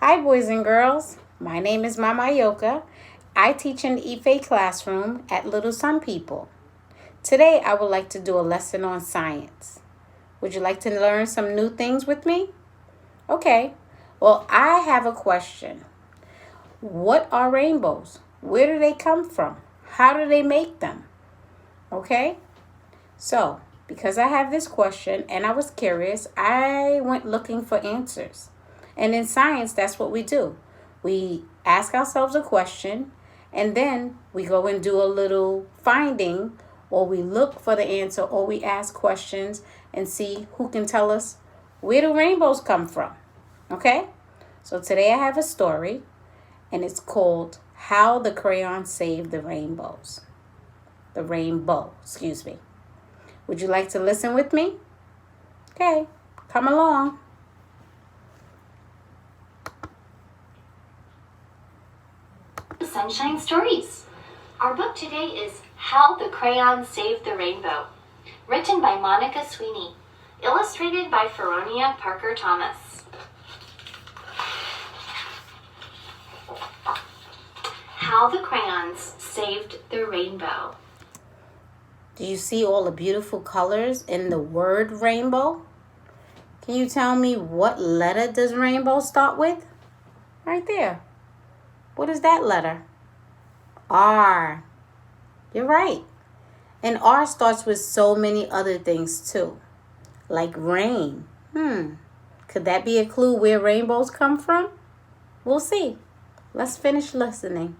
Hi, boys and girls. My name is Mama Yoka. I teach in the Ife classroom at Little Sun People. Today, I would like to do a lesson on science. Would you like to learn some new things with me? Okay. Well, I have a question. What are rainbows? Where do they come from? How do they make them? Okay? So, because I have this question and I was curious, I went looking for answers. And in science, that's what we do. We ask ourselves a question and then we go and do a little finding, or we look for the answer, or we ask questions and see who can tell us where do rainbows come from. Okay? So today I have a story and it's called How the Crayon Saved the Rainbows. The rainbow, excuse me. Would you like to listen with me? Okay, come along. Sunshine Stories. Our book today is How the Crayon Saved the Rainbow, written by Monica Sweeney, illustrated by Feronia Parker Thomas. How the Crayons Saved the Rainbow. Do you see all the beautiful colors in the word rainbow? Can you tell me what letter does rainbow start with? Right there. What is that letter? R. You're right. And R starts with so many other things too, like rain. Could that be a clue where rainbows come from? We'll see. Let's finish listening.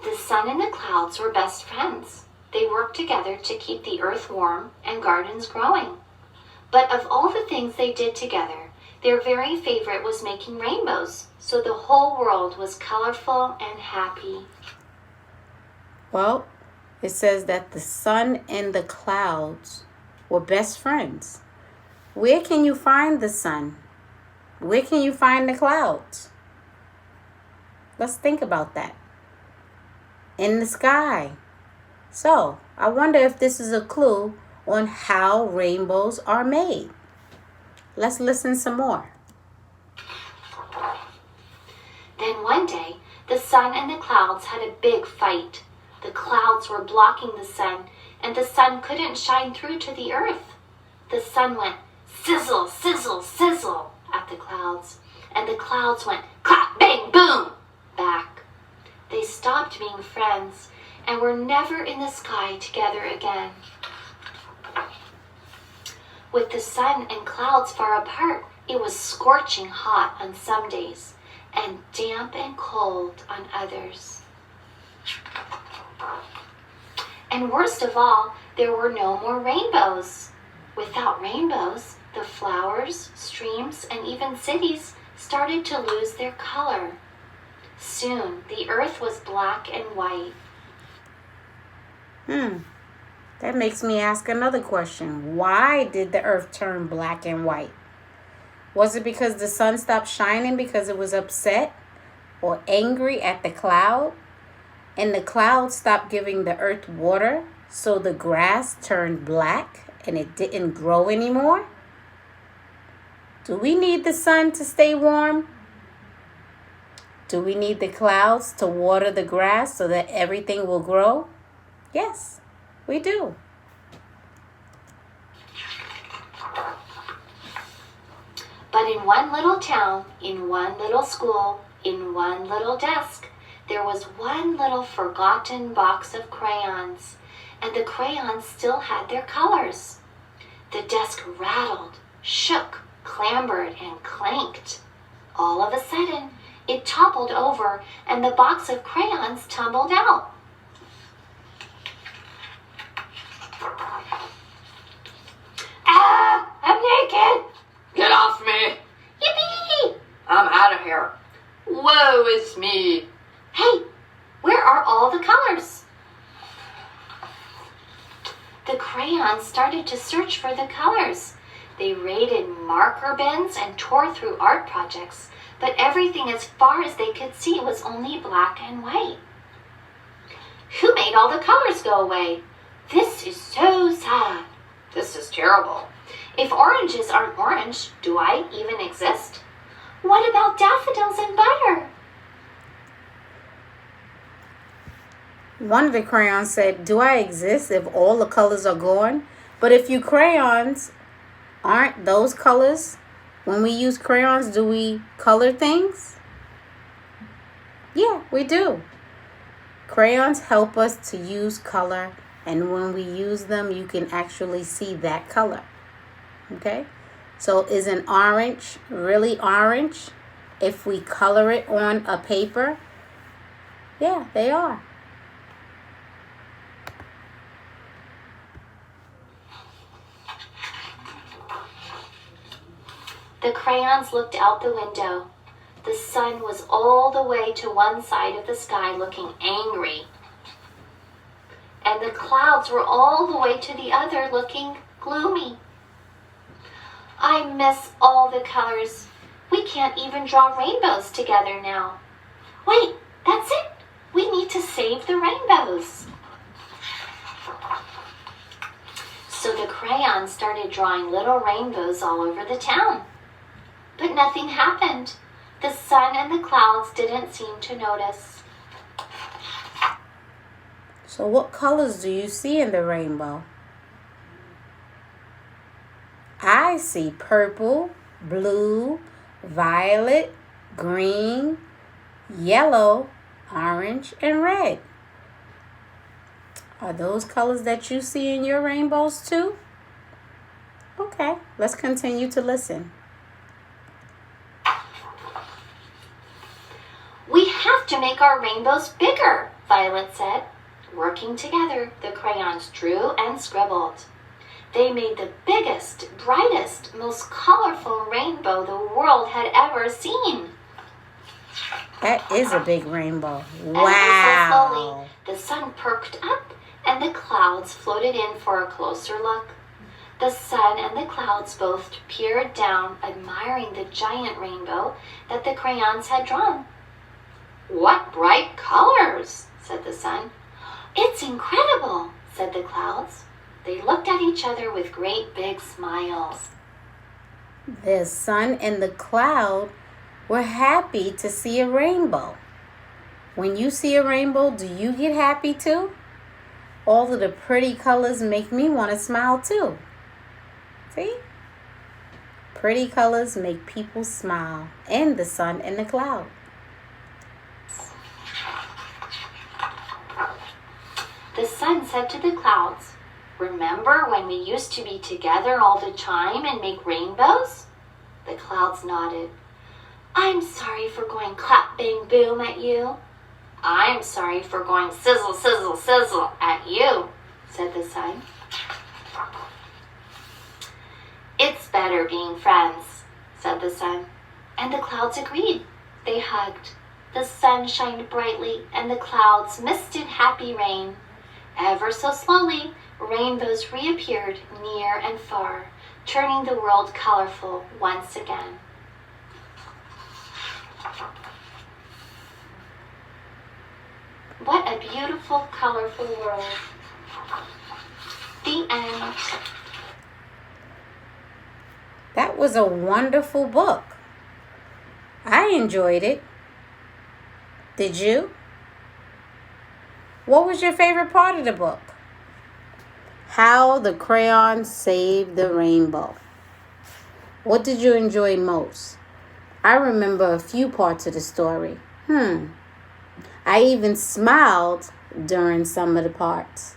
The sun and the clouds were best friends. They worked together to keep the earth warm and gardens growing. But of all the things they did together, their very favorite was making rainbows, so the whole world was colorful and happy. Well, it says that the sun and the clouds were best friends. Where can you find the sun? Where can you find the clouds? Let's think about that. In the sky. So, I wonder if this is a clue on how rainbows are made. Let's listen some more. Then one day, the sun and the clouds had a big fight. The clouds were blocking the sun, and the sun couldn't shine through to the earth. The sun went sizzle, sizzle, sizzle at the clouds, and the clouds went clap, bang, boom back. They stopped being friends and were never in the sky together again. With the sun and clouds far apart, it was scorching hot on some days and damp and cold on others. And worst of all, there were no more rainbows. Without rainbows, the flowers, streams, and even cities started to lose their color. Soon, the earth was black and white. That makes me ask another question. Why did the earth turn black and white? Was it because the sun stopped shining because it was upset or angry at the cloud? And the cloud stopped giving the earth water, so the grass turned black and it didn't grow anymore? Do we need the sun to stay warm? Do we need the clouds to water the grass so that everything will grow? Yes, we do. But in one little town, in one little school, in one little desk, there was one little forgotten box of crayons, and the crayons still had their colors. The desk rattled, shook, clambered, and clanked. All of a sudden, it toppled over, and the box of crayons tumbled out. Ah! I'm naked! Get off me! Yippee! I'm out of here. Woe is me! Hey, where are all the colors? The crayons started to search for the colors. They raided marker bins and tore through art projects, but everything as far as they could see was only black and white. Who made all the colors go away? This is so sad. This is terrible. If oranges aren't orange, do I even exist? What about daffodils and butter? One of the crayons said, do I exist if all the colors are gone? But if you crayons aren't those colors, when we use crayons, do we color things? Yeah, we do. Crayons help us to use color, and when we use them, you can actually see that color. Okay? So is an orange really orange if we color it on a paper? Yeah, they are. The crayons looked out the window. The sun was all the way to one side of the sky looking angry. And the clouds were all the way to the other looking gloomy. I miss all the colors. We can't even draw rainbows together now. Wait, that's it. We need to save the rainbows. So the crayons started drawing little rainbows all over the town. But nothing happened. The sun and the clouds didn't seem to notice. So what colors do you see in the rainbow? I see purple, blue, violet, green, yellow, orange, and red. Are those colors that you see in your rainbows too? Okay, let's continue to listen. We have to make our rainbows bigger, Violet said. Working together, the crayons drew and scribbled. They made the biggest, brightest, most colorful rainbow the world had ever seen. That is a big rainbow. Ever so slowly, the sun perked up and the clouds floated in for a closer look. The sun and the clouds both peered down, admiring the giant rainbow that the crayons had drawn. What bright colors, said the sun. It's incredible, said the clouds. They looked at each other with great big smiles. The sun and the cloud were happy to see a rainbow. When you see a rainbow, do you get happy too? All of the pretty colors make me want to smile too. See? Pretty colors make people smile, and the sun and the cloud. The sun said to the clouds, "Remember when we used to be together all the time and make rainbows?" The clouds nodded. "I'm sorry for going clap, bang, boom at you." I'm sorry for going sizzle, sizzle, sizzle at you, said the sun. "It's better being friends," said the sun. And the clouds agreed. They hugged. The sun shined brightly and the clouds misted happy rain. Ever so slowly, rainbows reappeared near and far, turning the world colorful once again. What a beautiful, colorful world. The end. That was a wonderful book. I enjoyed it. Did you? What was your favorite part of the book? How the crayon saved the rainbow. What did you enjoy most? I remember a few parts of the story. I even smiled during some of the parts.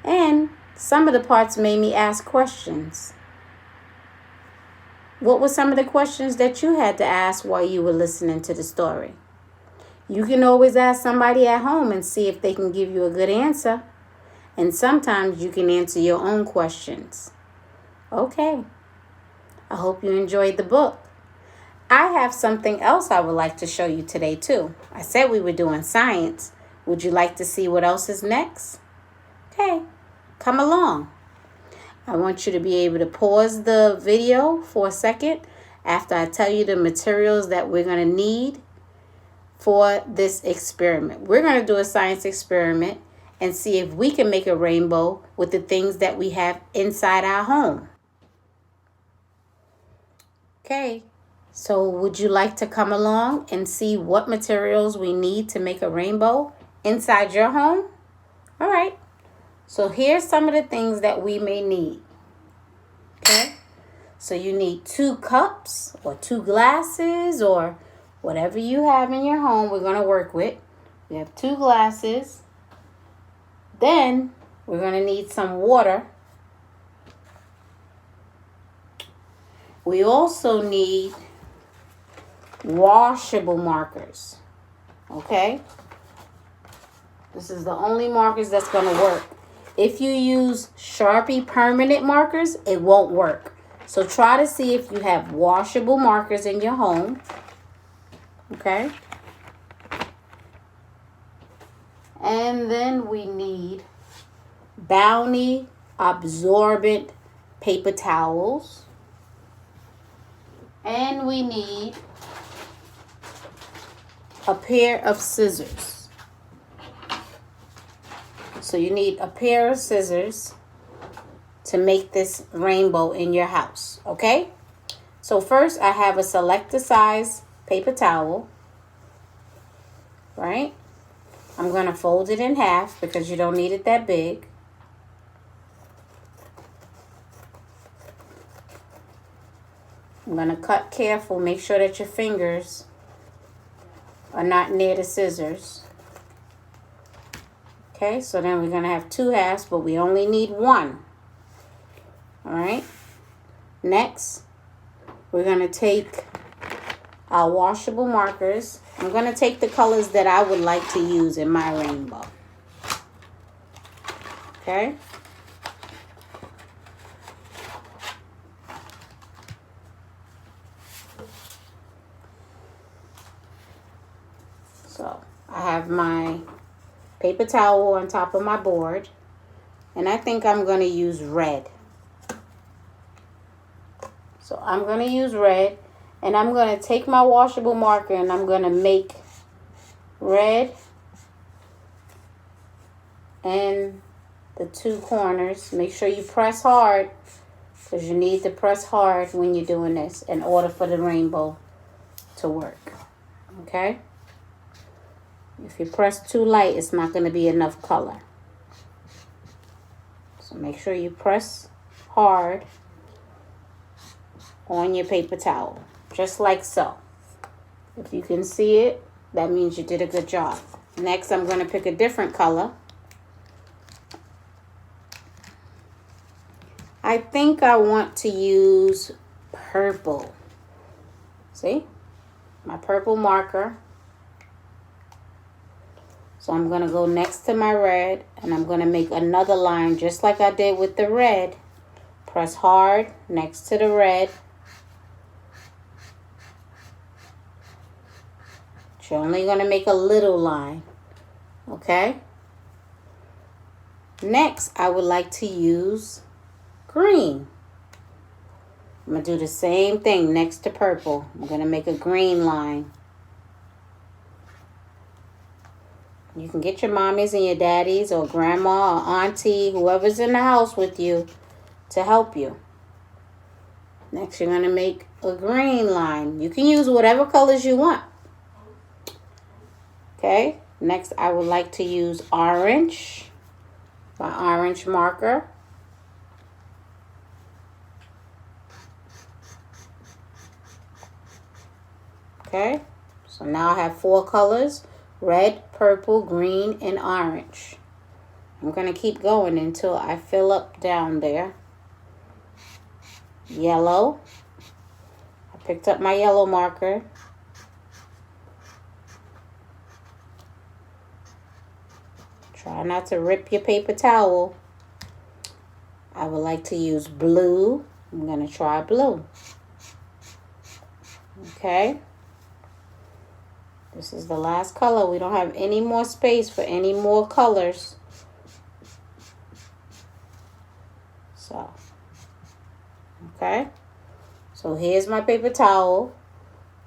And some of the parts made me ask questions. What were some of the questions that you had to ask while you were listening to the story? You can always ask somebody at home and see if they can give you a good answer. And sometimes you can answer your own questions. Okay. I hope you enjoyed the book. I have something else I would like to show you today too. I said we were doing science. Would you like to see what else is next? Okay, come along. I want you to be able to pause the video for a second after I tell you the materials that we're going to need for this experiment. We're going to do a science experiment, and see if we can make a rainbow with the things that we have inside our home. Okay, so would you like to come along and see what materials we need to make a rainbow inside your home? All right, so here's some of the things that we may need. Okay, so you need 2 cups or 2 glasses or whatever you have in your home we're going to work with. We have 2 glasses. Then we're going to need some water. We also need washable markers. Okay? This is the only markers that's going to work. If you use Sharpie permanent markers, it won't work. So try to see if you have washable markers in your home. Okay? And then we need Bounty absorbent paper towels. And we need a pair of scissors. So you need a pair of scissors to make this rainbow in your house, okay? So first I have a select the size paper towel, right? I'm going to fold it in half because you don't need it that big. I'm going to cut careful. Make sure that your fingers are not near the scissors. Okay, so then we're going to have 2 halves, but we only need 1. All right. Next, we're going to take our washable markers. I'm going to take the colors that I would like to use in my rainbow. Okay. So I have my paper towel on top of my board, and I think I'm going to use red. So I'm going to use red, and I'm going to take my washable marker and I'm going to make red in the 2 corners. Make sure you press hard because you need to press hard when you're doing this in order for the rainbow to work. Okay? If you press too light, it's not going to be enough color. So make sure you press hard on your paper towel, just like so. If you can see it, that means you did a good job. Next, I'm going to pick a different color. I think I want to use purple. See? My purple marker. So I'm going to go next to my red, and I'm going to make another line just like I did with the red. Press hard next to the red. You're only going to make a little line. Okay? Next, I would like to use green. I'm going to do the same thing next to purple. I'm going to make a green line. You can get your mommies and your daddies or grandma or auntie, whoever's in the house with you, to help you. Next, you're going to make a green line. You can use whatever colors you want. Okay, next I would like to use orange, my orange marker. Okay, so now I have 4 colors: red, purple, green, and orange. I'm going to keep going until I fill up down there. Yellow. I picked up my yellow marker. Try not to rip your paper towel. I would like to use blue. I'm going to try blue. Okay. This is the last color. We don't have any more space for any more colors. So, okay. So here's my paper towel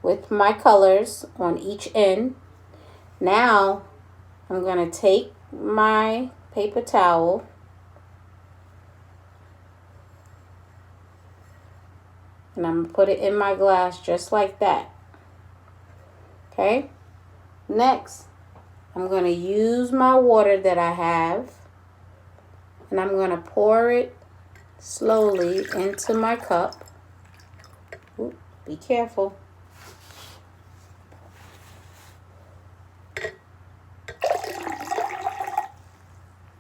with my colors on each end. Now, I'm going to take my paper towel. And I'm going to put it in my glass just like that. Okay? Next, I'm going to use my water that I have. And I'm going to pour it slowly into my cup. Ooh, be careful.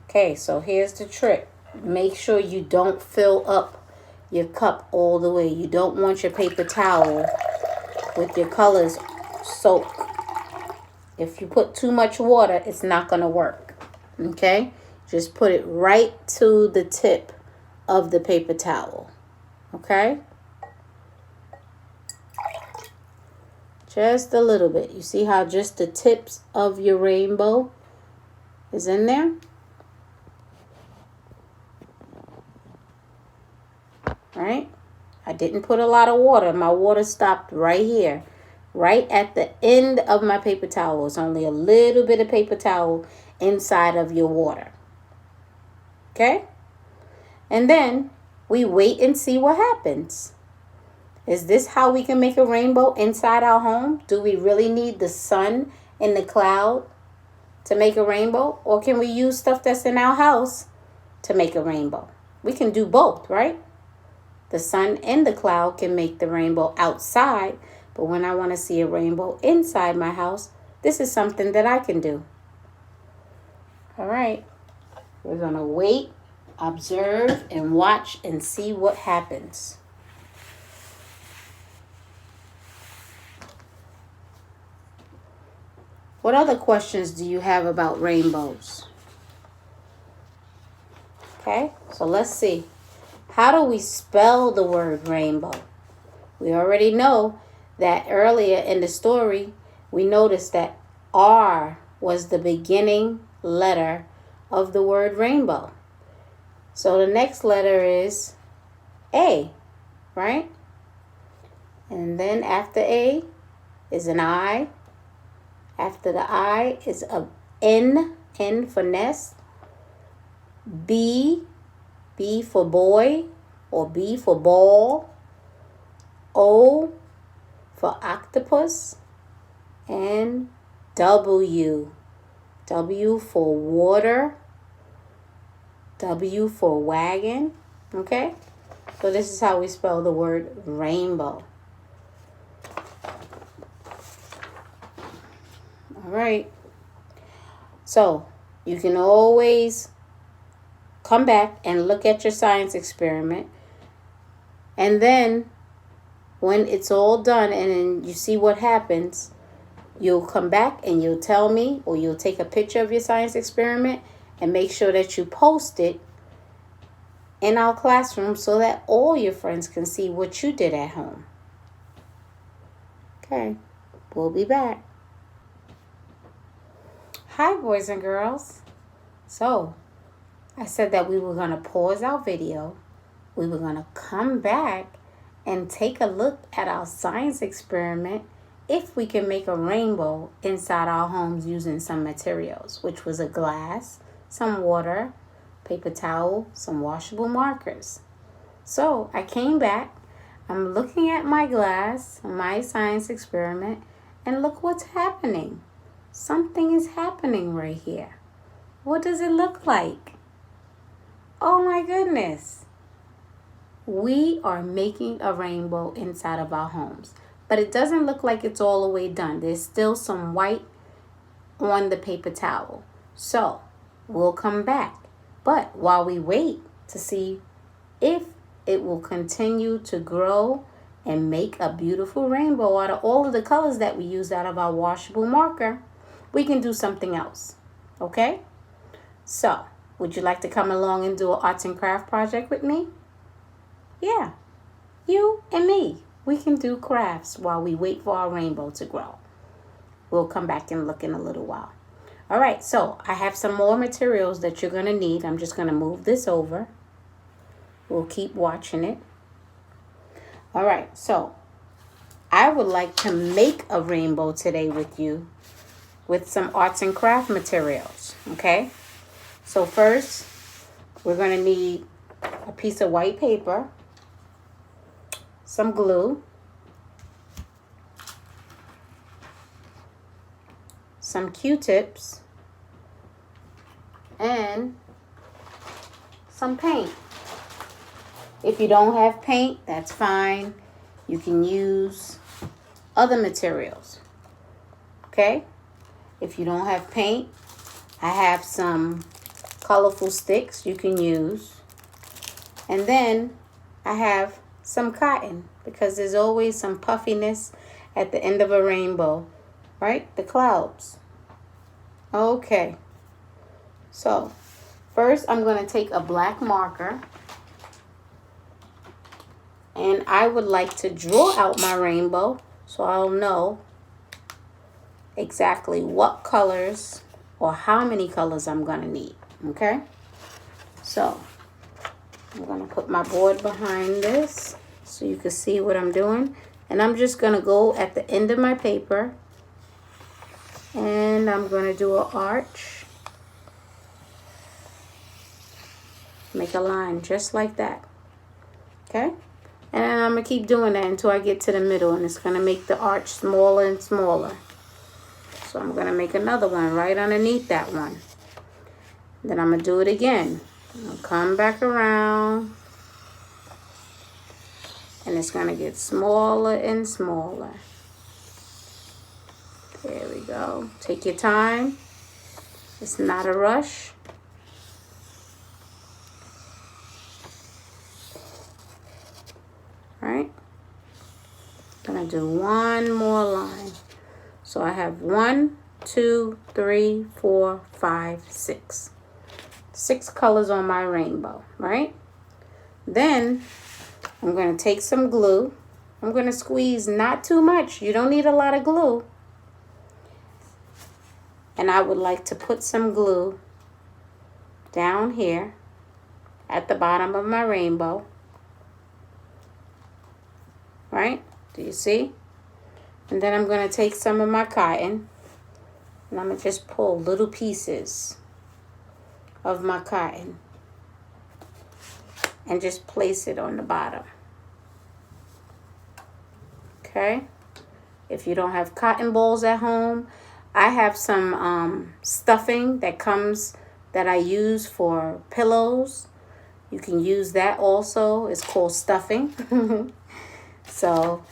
Okay, so here's the trick. Make sure you don't fill up your cup all the way. You don't want your paper towel with your colors soaked. If you put too much water, it's not going to work. Okay? Just put it right to the tip of the paper towel. Okay? Just a little bit. You see how just the tips of your rainbow is in there? Right? I didn't put a lot of water. My water stopped right here. Right at the end of my paper towel. It's only a little bit of paper towel inside of your water. Okay? And then we wait and see what happens. Is this how we can make a rainbow inside our home? Do we really need the sun and the cloud to make a rainbow? Or can we use stuff that's in our house to make a rainbow? We can do both, right? The sun and the cloud can make the rainbow outside. But when I want to see a rainbow inside my house, this is something that I can do. All right. We're going to wait, observe, and watch and see what happens. What other questions do you have about rainbows? Okay, so let's see. How do we spell the word rainbow? We already know that earlier in the story, we noticed that R was the beginning letter of the word rainbow. So the next letter is A, right? And then after A is an I. After the I is a N, N for nest. B, B for boy or B for ball. O for octopus. And W, W for water. W for wagon. Okay? So this is how we spell the word rainbow. All right. So you can always come back and look at your science experiment. And then when it's all done and then you see what happens, you'll come back and you'll tell me, or you'll take a picture of your science experiment and make sure that you post it in our classroom so that all your friends can see what you did at home. Okay, we'll be back. Hi, boys and girls. So, I said that we were going to pause our video. We were going to come back and take a look at our science experiment if we can make a rainbow inside our homes using some materials, which was a glass, some water, paper towel, some washable markers. So, I came back. I'm looking at my glass, my science experiment, and look what's happening. Something is happening right here. What does it look like? Oh my goodness. We are making a rainbow inside of our homes. But it doesn't look like it's all the way done. There's still some white on the paper towel. So, we'll come back. But while we wait to see if it will continue to grow and make a beautiful rainbow out of all of the colors that we used out of our washable marker, we can do something else. Okay? So, would you like to come along and do an arts and craft project with me? Yeah. You and me. We can do crafts while we wait for our rainbow to grow. We'll come back and look in a little while. All right, so I have some more materials that you're going to need. I'm just going to move this over. We'll keep watching it. All right, so I would like to make a rainbow today with you with some arts and craft materials, okay? So first, we're going to need a piece of white paper, some glue, some Q-tips, and some paint. If you don't have paint, that's fine. You can use other materials. Okay? If you don't have paint, I have some colorful sticks you can use. And then I have some cotton, because there's always some puffiness at the end of a rainbow, right? The clouds. Okay. So first I'm going to take a black marker, and I would like to draw out my rainbow so I'll know exactly what colors or how many colors I'm going to need. Okay? So I'm going to put my board behind this so you can see what I'm doing. And I'm just going to go at the end of my paper, and I'm going to do an arch. Make a line just like that. Okay? And I'm going to keep doing that until I get to the middle, and it's going to make the arch smaller and smaller. So I'm going to make another one right underneath that one. Then I'm going to do it again. I'll come back around, and it's going to get smaller and smaller. There we go. Take your time. It's not a rush. Right? I'm going to do one more line. So I have 1, 2, 3, 4, 5, 6. 6 colors on my rainbow, right? Then I'm going to take some glue. I'm going to squeeze not too much. You don't need a lot of glue. And I would like to put some glue down here at the bottom of my rainbow. Right? Do you see? And then I'm going to take some of my cotton, and I'm going to just pull little pieces of my cotton and just place it on the bottom. Okay? If you don't have cotton balls at home, I have some stuffing that I use for pillows. You can use that also. It's called stuffing. So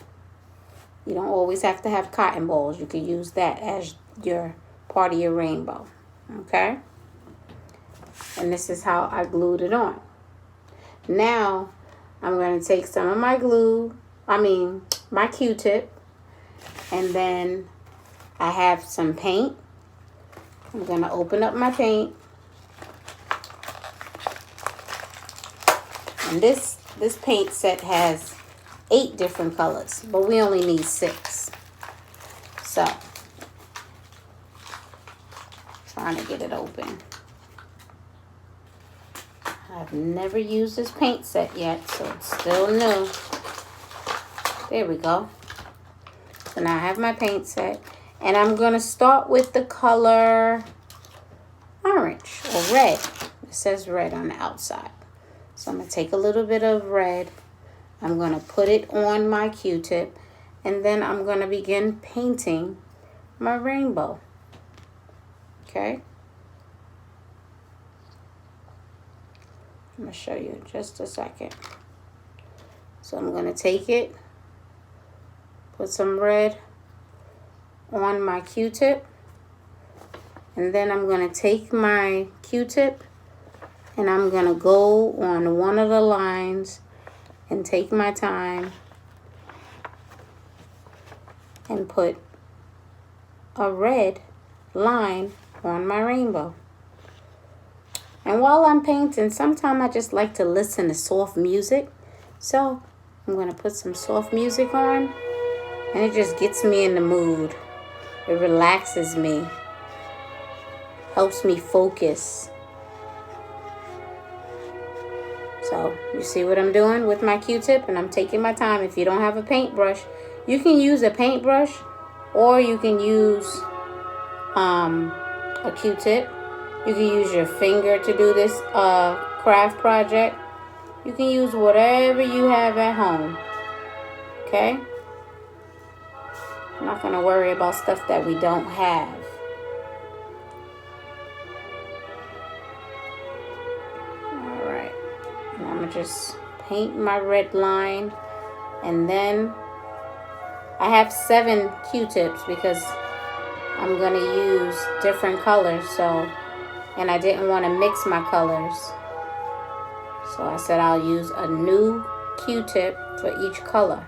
you don't always have to have cotton balls. You can use that as your part of your rainbow. Okay? And this is how I glued it on. Now I'm going to take some of my my Q-tip, and then I have some paint. I'm going to open up my paint. And this paint set has 8 different colors, but we only need 6. So, trying to get it open. I've never used this paint set yet, so it's still new. There we go. So now I have my paint set, and I'm going to start with the color orange or red. It says red on the outside. So I'm going to take a little bit of red. I'm going to put it on my Q-tip, and then I'm going to begin painting my rainbow. Okay? I'm going to show you in just a second. So I'm going to take it, put some red on my Q-tip, and then I'm going to take my Q-tip and I'm going to go on one of the lines and take my time and put a red line on my rainbow. And while I'm painting, sometimes I just like to listen to soft music. So I'm going to put some soft music on, and it just gets me in the mood. It relaxes me, helps me focus. So you see what I'm doing with my Q-tip, and I'm taking my time. If you don't have a paintbrush, you can use a paintbrush, or you can use a Q-tip. You can use your finger to do this craft project. You can use whatever you have at home. Okay? I'm not going to worry about stuff that we don't have. Alright. And I'm going to just paint my red line. And then I have 7 Q-tips because I'm going to use different colors. And I didn't want to mix my colors. So I said I'll use a new Q-tip for each color.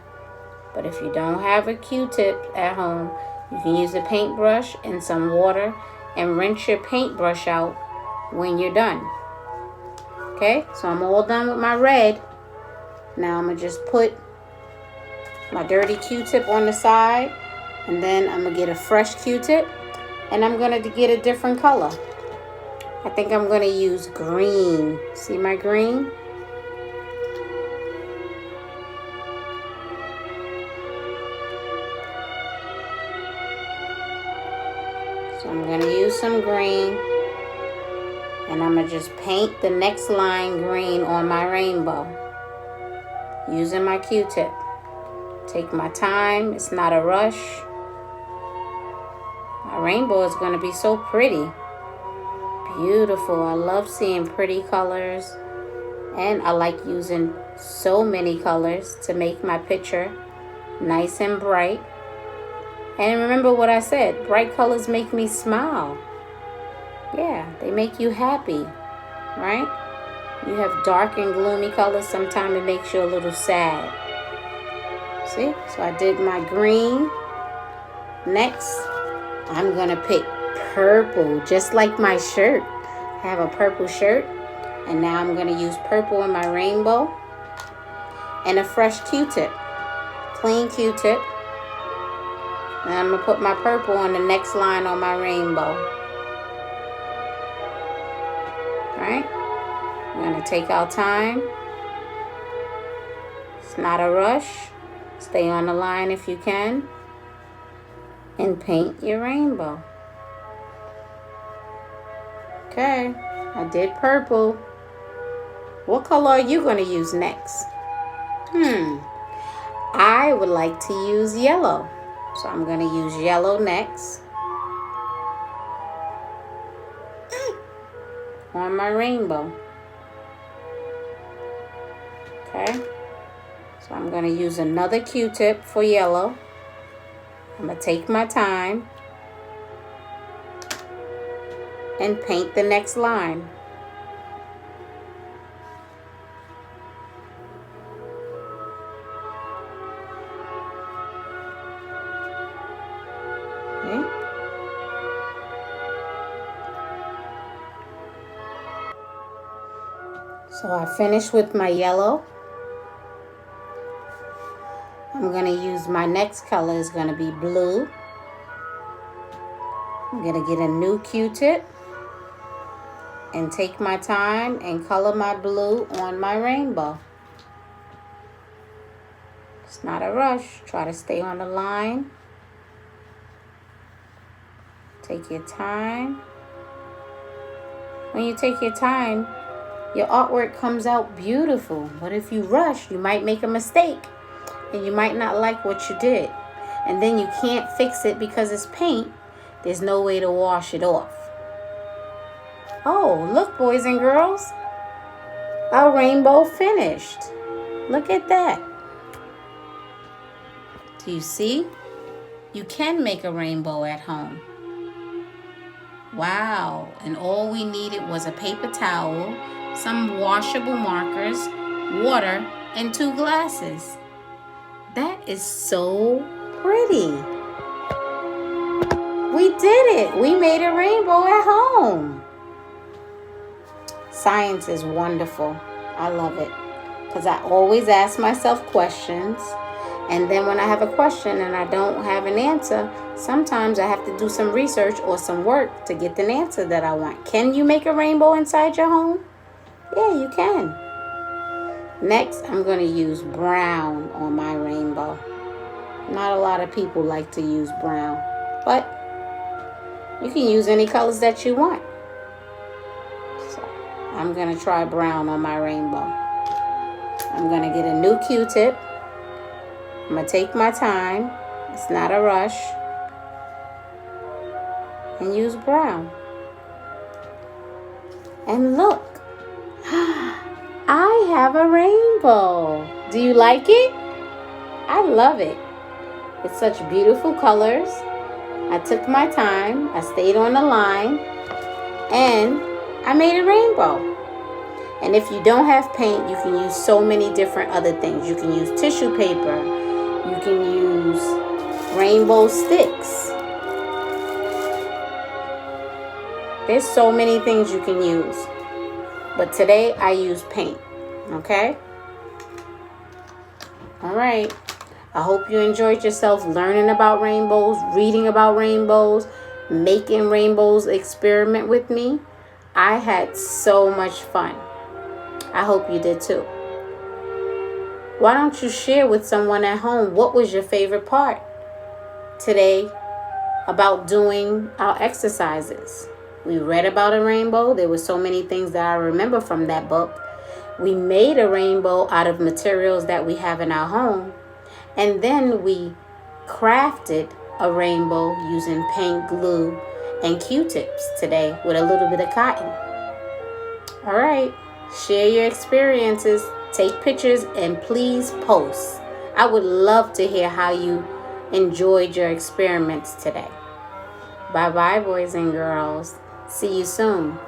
But if you don't have a Q-tip at home, you can use a paintbrush and some water and rinse your paintbrush out when you're done. Okay, so I'm all done with my red. Now I'm going to just put my dirty Q-tip on the side. And then I'm going to get a fresh Q-tip. And I'm going to get a different color. I think I'm going to use green. See my green? So I'm going to use some green. And I'm going to just paint the next line green on my rainbow. Using my Q-tip. Take my time. It's not a rush. My rainbow is going to be so pretty. Beautiful. I love seeing pretty colors. And I like using so many colors to make my picture nice and bright. And remember what I said. Bright colors make me smile. Yeah, they make you happy. Right? You have dark and gloomy colors. Sometimes it makes you a little sad. See? So I did my green. Next, I'm going to pick purple, just like my shirt. I have a purple shirt. And now I'm going to use purple in my rainbow. And a fresh Q-tip. Clean Q-tip. And I'm going to put my purple on the next line on my rainbow. Alright? We're going to take our time. It's not a rush. Stay on the line if you can. And paint your rainbow. Okay, I did purple. What color are you going to use next? I would like to use yellow. So I'm going to use yellow next. On my rainbow. Okay. So I'm going to use another Q-tip for yellow. I'm going to take my time. And paint the next line. Okay. So I finished with my yellow. I'm going to use my next color is going to be blue. I'm going to get a new Q-tip. And take my time and color my blue on my rainbow. It's not a rush. Try to stay on the line. Take your time. When you take your time, your artwork comes out beautiful. But if you rush, you might make a mistake. And you might not like what you did. And then you can't fix it because it's paint. There's no way to wash it off. Oh, look, boys and girls. Our rainbow finished. Look at that. Do you see? You can make a rainbow at home. Wow. And all we needed was a paper towel, some washable markers, water, and 2 glasses. That is so pretty. We did it. We made a rainbow at home. Science is wonderful. I love it. Because I always ask myself questions. And then when I have a question and I don't have an answer, sometimes I have to do some research or some work to get the answer that I want. Can you make a rainbow inside your home? Yeah, you can. Next, I'm going to use brown on my rainbow. Not a lot of people like to use brown. But you can use any colors that you want. I'm going to try brown on my rainbow. I'm going to get a new Q-tip. I'm going to take my time. It's not a rush. And use brown. And look. I have a rainbow. Do you like it? I love it. It's such beautiful colors. I took my time. I stayed on the line. And I made a rainbow. And if you don't have paint, you can use so many different other things. You can use tissue paper. You can use rainbow sticks. There's so many things you can use. But today I use paint. Okay? All right. I hope you enjoyed yourself learning about rainbows, reading about rainbows, making rainbows experiment with me. I had so much fun. I hope you did too. Why don't you share with someone at home what was your favorite part today about doing our exercises? We read about a rainbow. There were so many things that I remember from that book. We made a rainbow out of materials that we have in our home. And then we crafted a rainbow using paint, glue, and Q-tips today with a little bit of cotton. All right. Share your experiences. Take pictures and please post. I would love to hear how you enjoyed your experiments today. Bye-bye, boys and girls. See you soon.